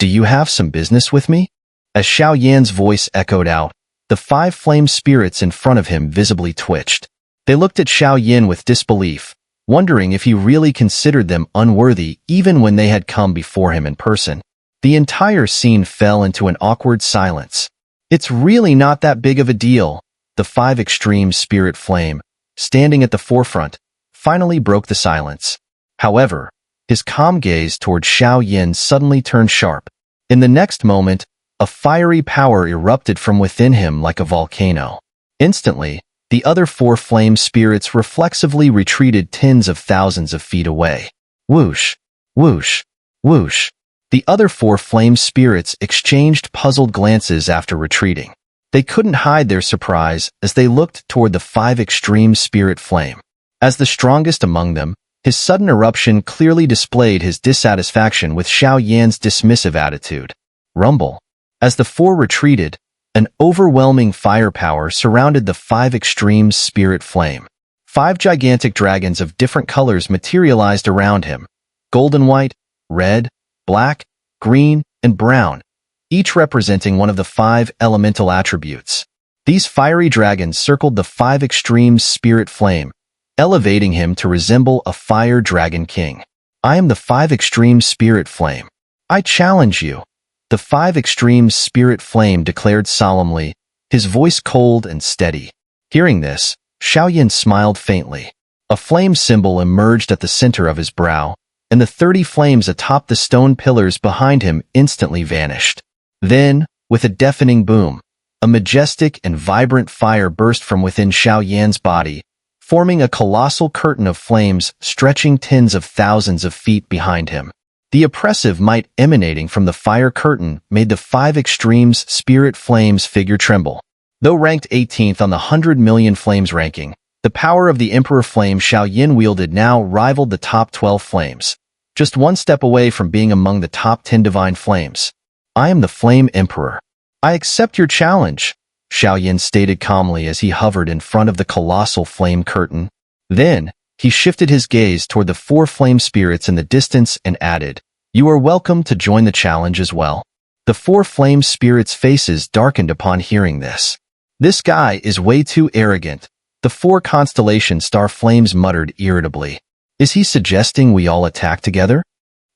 Do you have some business with me? As Xiao Yan's voice echoed out, the 5 flame spirits in front of him visibly twitched. They looked at Xiao Yan with disbelief, wondering if he really considered them unworthy even when they had come before him in person. The entire scene fell into an awkward silence. It's really not that big of a deal. The 5 extreme spirit flame, standing at the forefront, finally broke the silence. However, his calm gaze toward Xiao Yan suddenly turned sharp. In the next moment, a fiery power erupted from within him like a volcano. Instantly, the other 4 flame spirits reflexively retreated tens of thousands of feet away. Whoosh, whoosh, whoosh. The other 4 flame spirits exchanged puzzled glances after retreating. They couldn't hide their surprise as they looked toward the 5 extreme spirit flame. As the strongest among them, his sudden eruption clearly displayed his dissatisfaction with Xiao Yan's dismissive attitude. Rumble. As the 4 retreated, an overwhelming firepower surrounded the 5 extreme spirit flame. 5 gigantic dragons of different colors materialized around him: golden white, red, black, green, and brown, each representing one of the 5 elemental attributes. These fiery dragons circled the 5 extreme spirit flame, elevating him to resemble a fire dragon king. I am the 5 extreme spirit flame. I challenge you. The 5 extreme spirit flame declared solemnly, his voice cold and steady. Hearing this, Xiao Yan smiled faintly. A flame symbol emerged at the center of his brow, and the 30 flames atop the stone pillars behind him instantly vanished. Then, with a deafening boom, a majestic and vibrant fire burst from within Xiao Yan's body, forming a colossal curtain of flames stretching tens of thousands of feet behind him. The oppressive might emanating from the fire curtain made the 5 extremes spirit flames figure tremble. Though ranked 18th on the 100 million flames ranking, the power of the Emperor Flame Xiao Yan wielded now rivaled the top 12 flames, just one step away from being among the top 10 divine flames. I am the Flame Emperor. I accept your challenge, Xiao Yan stated calmly as he hovered in front of the colossal flame curtain. Then, he shifted his gaze toward the 4 flame spirits in the distance and added, "You are welcome to join the challenge as well." The 4 flame spirits' faces darkened upon hearing this. This guy is way too arrogant, the 4 constellation star flames muttered irritably. Is he suggesting we all attack together?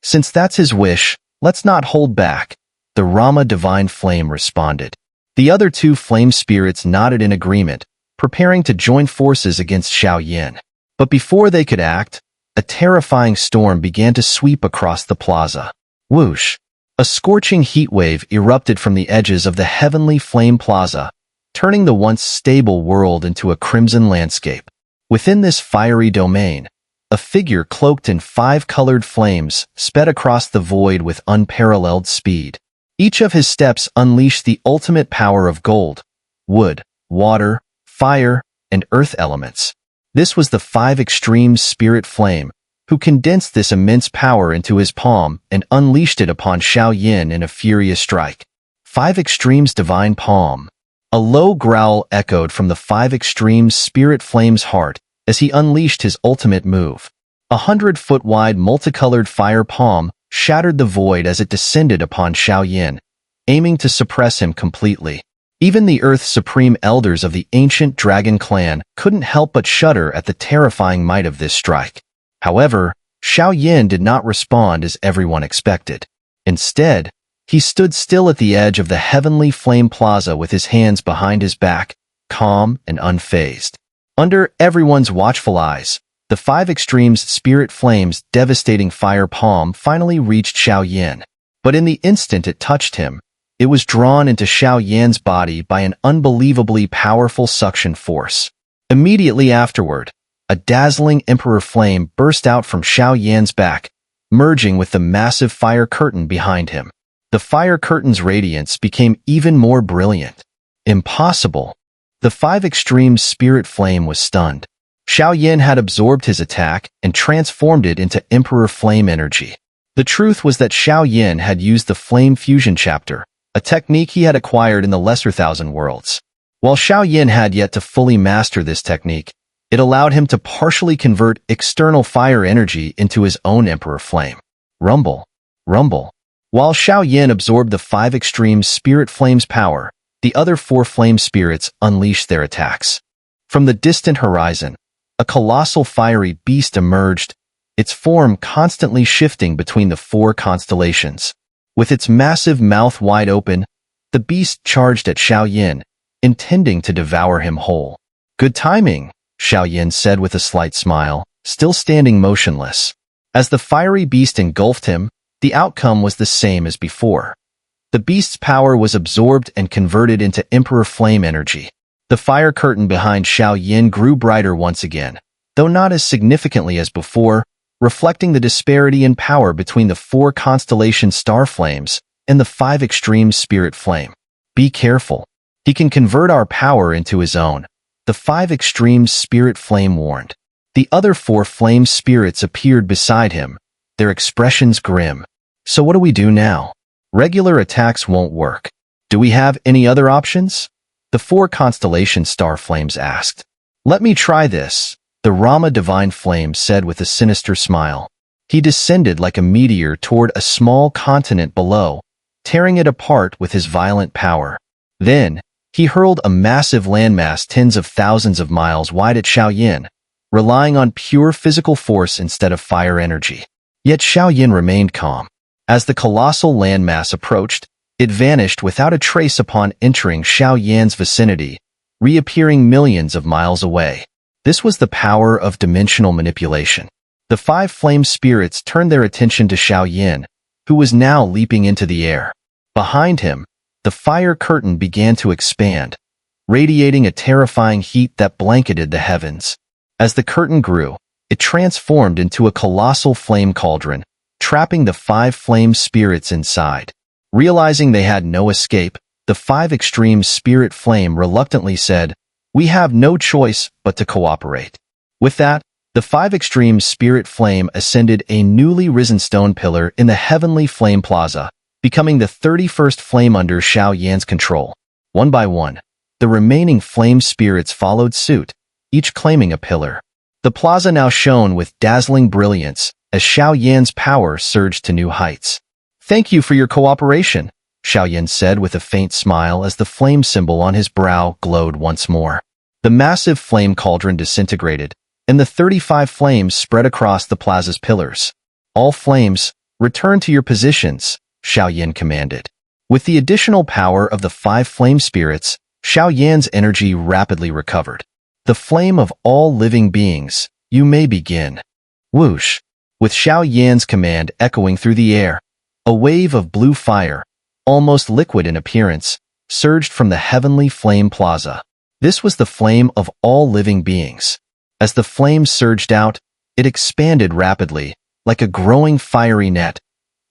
Since that's his wish, let's not hold back, the Rama divine flame responded. The other 2 flame spirits nodded in agreement, preparing to join forces against Xiao Yan. But before they could act, a terrifying storm began to sweep across the plaza. Whoosh! A scorching heat wave erupted from the edges of the heavenly flame plaza, turning the once stable world into a crimson landscape. Within this fiery domain, a figure cloaked in 5 colored flames sped across the void with unparalleled speed. Each of his steps unleashed the ultimate power of gold, wood, water, fire, and earth elements. This was the 5 extreme spirit flame, who condensed this immense power into his palm and unleashed it upon Xiao Yan in a furious strike. 5 extremes divine palm. A low growl echoed from the 5 extreme spirit flame's heart as he unleashed his ultimate move. 100-foot-wide multicolored fire palm shattered the void as it descended upon Xiao Yan, aiming to suppress him completely. Even the Earth's supreme elders of the ancient dragon clan couldn't help but shudder at the terrifying might of this strike. However, Xiao Yan did not respond as everyone expected. Instead, he stood still at the edge of the heavenly flame plaza with his hands behind his back, calm and unfazed. Under everyone's watchful eyes, the 5 extremes spirit flame's devastating fire palm finally reached Xiao Yan. But in the instant it touched him, it was drawn into Xiao Yan's body by an unbelievably powerful suction force. Immediately afterward, a dazzling emperor flame burst out from Xiao Yan's back, merging with the massive fire curtain behind him. The fire curtain's radiance became even more brilliant. Impossible. The 5 extreme spirit flame was stunned. Xiao Yan had absorbed his attack and transformed it into emperor flame energy. The truth was that Xiao Yan had used the flame fusion chapter, a technique he had acquired in the Lesser Thousand Worlds. While Xiao Yan had yet to fully master this technique, it allowed him to partially convert external fire energy into his own emperor flame. Rumble, rumble. While Xiao Yin absorbed the 5 extreme spirit flames' power, the other 4 flame spirits unleashed their attacks. From the distant horizon, a colossal fiery beast emerged, its form constantly shifting between the 4 constellations. With its massive mouth wide open, the beast charged at Xiao Yin, intending to devour him whole. "Good timing," Xiao Yin said with a slight smile, still standing motionless. As the fiery beast engulfed him, the outcome was the same as before. The beast's power was absorbed and converted into Emperor Flame energy. The fire curtain behind Xiao Yin grew brighter once again, though not as significantly as before, reflecting the disparity in power between the 4 constellation star flames and the 5 extreme spirit flame. "Be careful. He can convert our power into his own," the 5 extreme spirit flame warned. The other 4 flame spirits appeared beside him, their expressions grim. "So what do we do now? Regular attacks won't work. Do we have any other options?" The 4 constellation star flames asked. "Let me try this," the Rama divine flame said with a sinister smile. He descended like a meteor toward a small continent below, tearing it apart with his violent power. Then, he hurled a massive landmass tens of thousands of miles wide at Xiao Yin, relying on pure physical force instead of fire energy. Yet Xiao Yin remained calm. As the colossal landmass approached, it vanished without a trace upon entering Xiao Yan's vicinity, reappearing millions of miles away. This was the power of dimensional manipulation. The 5 flame spirits turned their attention to Xiao Yin, who was now leaping into the air. Behind him, the fire curtain began to expand, radiating a terrifying heat that blanketed the heavens. As the curtain grew, it transformed into a colossal flame cauldron, trapping the 5 flame spirits inside. Realizing they had no escape, the 5 extreme spirit flame reluctantly said, "We have no choice but to cooperate." With that, the 5 extreme spirit flame ascended a newly risen stone pillar in the heavenly flame plaza, becoming the 31st flame under Xiao Yan's control. One by one, the remaining flame spirits followed suit, each claiming a pillar. The plaza now shone with dazzling brilliance as Xiao Yan's power surged to new heights. "Thank you for your cooperation," Xiao Yan said with a faint smile as the flame symbol on his brow glowed once more. The massive flame cauldron disintegrated, and the 35 flames spread across the plaza's pillars. "All flames, return to your positions," Xiao Yan commanded. With the additional power of the 5 flame spirits, Xiao Yan's energy rapidly recovered. "The flame of all living beings, you may begin." Whoosh! With Xiao Yan's command echoing through the air, a wave of blue fire, almost liquid in appearance, surged from the heavenly flame plaza. This was the flame of all living beings. As the flame surged out, it expanded rapidly, like a growing fiery net,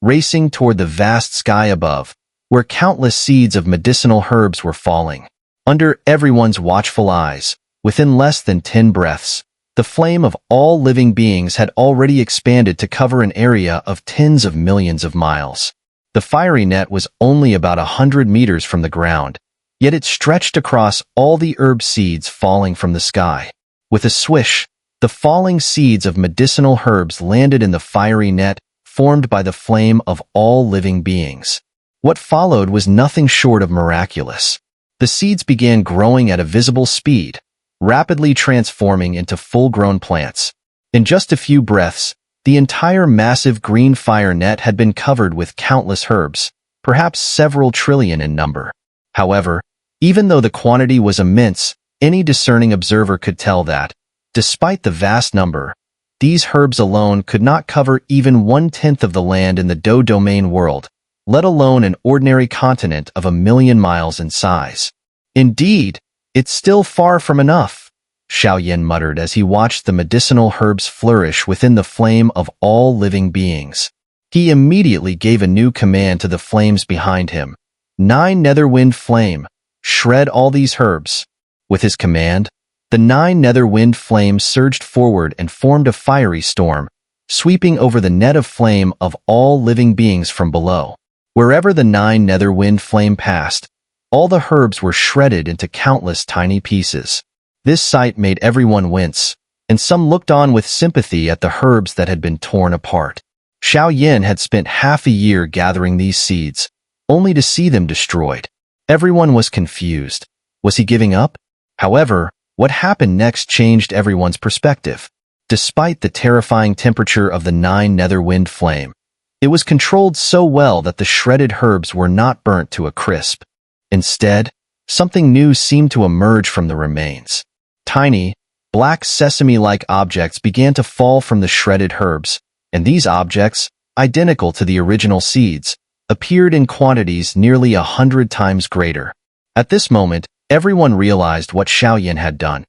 racing toward the vast sky above, where countless seeds of medicinal herbs were falling. Under everyone's watchful eyes, within less than 10 breaths, the flame of all living beings had already expanded to cover an area of tens of millions of miles. The fiery net was only about 100 meters from the ground, yet it stretched across all the herb seeds falling from the sky. With a swish, the falling seeds of medicinal herbs landed in the fiery net formed by the flame of all living beings. What followed was nothing short of miraculous. The seeds began growing at a visible speed, rapidly transforming into full-grown plants. In just a few breaths, the entire massive green fire net had been covered with countless herbs, perhaps several trillion in number. However, even though the quantity was immense, any discerning observer could tell that, despite the vast number, these herbs alone could not cover even 1/10 of the land in the Do domain world, let alone an ordinary continent of 1,000,000 miles in size. "Indeed, it's still far from enough," Xiao Yan muttered as he watched the medicinal herbs flourish within the flame of all living beings. He immediately gave a new command to the flames behind him. "9 Netherwind Flame, shred all these herbs." With his command, the 9 Netherwind flames surged forward and formed a fiery storm, sweeping over the net of flame of all living beings from below. Wherever the 9 Netherwind flame passed, all the herbs were shredded into countless tiny pieces. This sight made everyone wince, and some looked on with sympathy at the herbs that had been torn apart. Xiao Yin had spent half a year gathering these seeds, only to see them destroyed. Everyone was confused. Was he giving up? However, what happened next changed everyone's perspective. Despite the terrifying temperature of the 9 nether wind flame, it was controlled so well that the shredded herbs were not burnt to a crisp. Instead, something new seemed to emerge from the remains. Tiny, black sesame-like objects began to fall from the shredded herbs, and these objects, identical to the original seeds, appeared in quantities nearly 100 times greater. At this moment, everyone realized what Xiao Yin had done.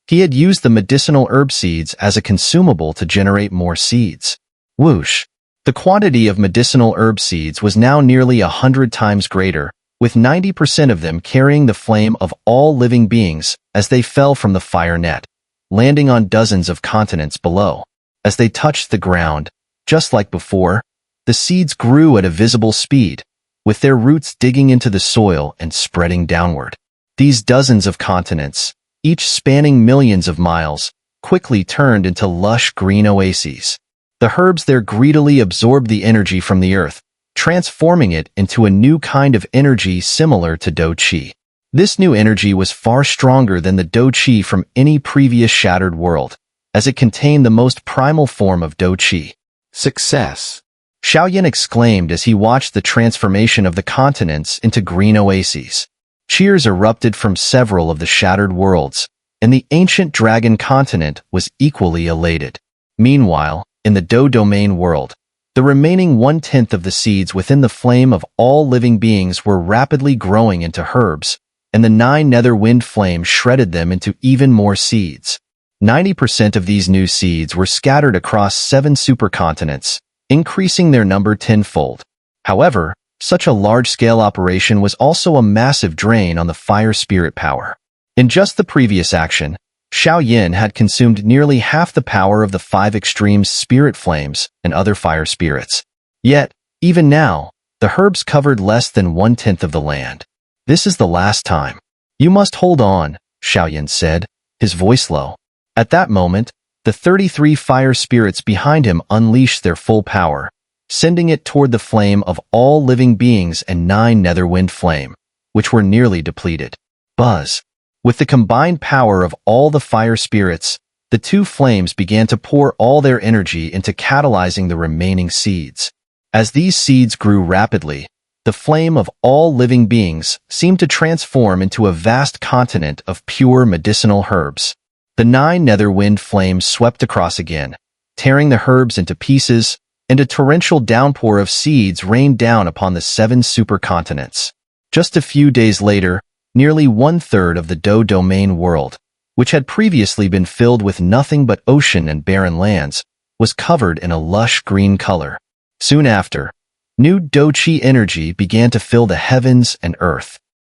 He had used the medicinal herb seeds as a consumable to generate more seeds. Whoosh! The quantity of medicinal herb seeds was now nearly 100 times greater, with 90% of them carrying the flame of all living beings as they fell from the fire net, landing on dozens of continents below. As they touched the ground, just like before, the seeds grew at a visible speed, with their roots digging into the soil and spreading downward. These dozens of continents, each spanning millions of miles, quickly turned into lush green oases. The herbs there greedily absorbed the energy from the earth, transforming it into a new kind of energy similar to Do Qi. This new energy was far stronger than the Do Qi from any previous shattered world, as it contained the most primal form of Do Qi. Success! Xiao Yin exclaimed as he watched the transformation of the continents into green oases. Cheers erupted from several of the shattered worlds, and the ancient dragon continent was equally elated. Meanwhile, in the Do domain world, the remaining 1/10 of the seeds within the flame of all living beings were rapidly growing into herbs, and the 9 nether wind flames shredded them into even more seeds. 90% of these new seeds were scattered across 7 supercontinents, increasing their number tenfold. However, such a large-scale operation was also a massive drain on the fire spirit power. In just the previous action, Xiao Yin had consumed nearly half the power of the 5 extreme spirit flames and other fire spirits. Yet, even now, the herbs covered less than 1/10 of the land. This is the last time. You must hold on, Xiao Yin said, his voice low. At that moment, the 33 fire spirits behind him unleashed their full power, sending it toward the flame of all living beings and 9 nether wind flame, which were nearly depleted. Buzz! With the combined power of all the fire spirits, the 2 flames began to pour all their energy into catalyzing the remaining seeds. As these seeds grew rapidly, the flame of all living beings seemed to transform into a vast continent of pure medicinal herbs. The 9 nether wind flames swept across again, tearing the herbs into pieces, and a torrential downpour of seeds rained down upon the 7 supercontinents. Just a few days later, nearly 1/3 of the Do domain world, which had previously been filled with nothing but ocean and barren lands, was covered in a lush green color. Soon after, new Do Qi energy began to fill the heavens and earth.